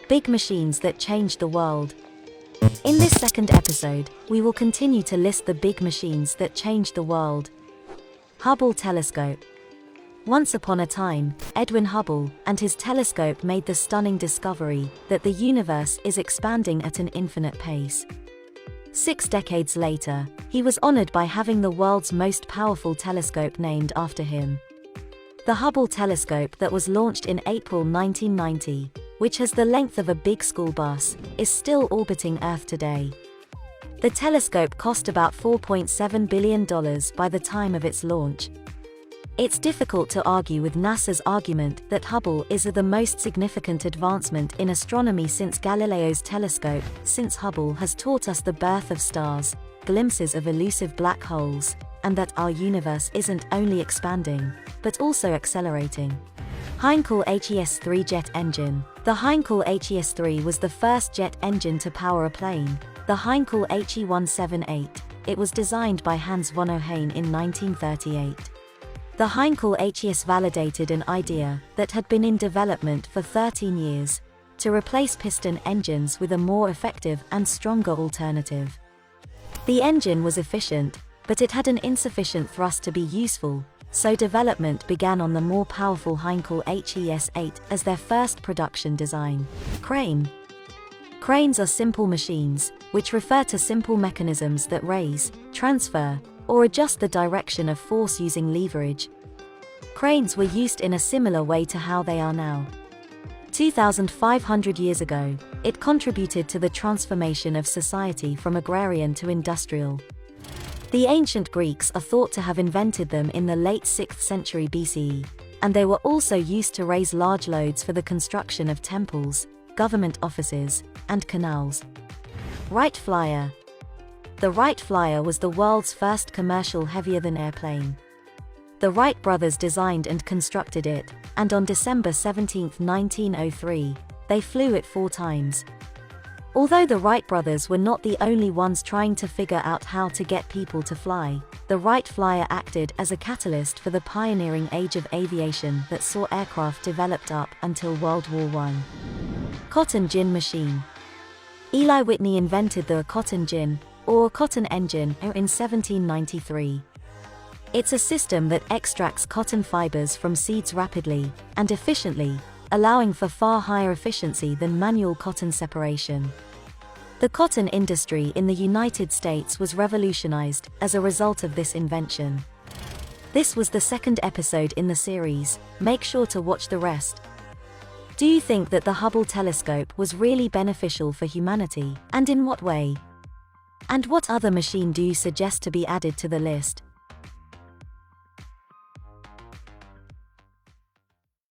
Big machines that changed the world. In this second episode, we will continue to list the big machines that changed the world. Hubble telescope. Once upon a time, Edwin Hubble and his telescope made the stunning discovery that the universe is expanding at an infinite pace. 6 decades later, he was honored by having the world's most powerful telescope named after him. The Hubble telescope that was launched in April 1990, which has the length of a big school bus, is still orbiting Earth today. The telescope cost about $4.7 billion by the time of its launch. It's difficult to argue with NASA's argument that Hubble is the most significant advancement in astronomy since Galileo's telescope, since Hubble has taught us the birth of stars, glimpses of elusive black holes, and that our universe isn't only expanding, but also accelerating. Heinkel HES-3 jet engine. The Heinkel HES-3 was the first jet engine to power a plane, the Heinkel HE-178. It was designed by Hans von Ohain in 1938. The Heinkel HES validated an idea that had been in development for 13 years, to replace piston engines with a more effective and stronger alternative. The engine was efficient, but it had an insufficient thrust to be useful, so development began on the more powerful Heinkel HES-8 as their first production design. Crane. Cranes are simple machines, which refer to simple mechanisms that raise, transfer, or adjust the direction of force using leverage. Cranes were used in a similar way to how they are now. 2,500 years ago, it contributed to the transformation of society from agrarian to industrial. The ancient Greeks are thought to have invented them in the late 6th century BCE, and they were also used to raise large loads for the construction of temples, government offices, and canals. Wright Flyer. The Wright Flyer was the world's first commercial heavier-than-air plane. The Wright brothers designed and constructed it, and on December 17, 1903, they flew it 4 times. Although the Wright brothers were not the only ones trying to figure out how to get people to fly, the Wright Flyer acted as a catalyst for the pioneering age of aviation that saw aircraft developed up until World War I. Cotton gin machine. Eli Whitney invented the cotton gin, or cotton engine, in 1793. It's a system that extracts cotton fibers from seeds rapidly and efficiently, allowing for far higher efficiency than manual cotton separation. The cotton industry in the United States was revolutionized as a result of this invention. This was the second episode in the series. Make sure to watch the rest. Do you think that the Hubble telescope was really beneficial for humanity, and in what way? And what other machine do you suggest to be added to the list?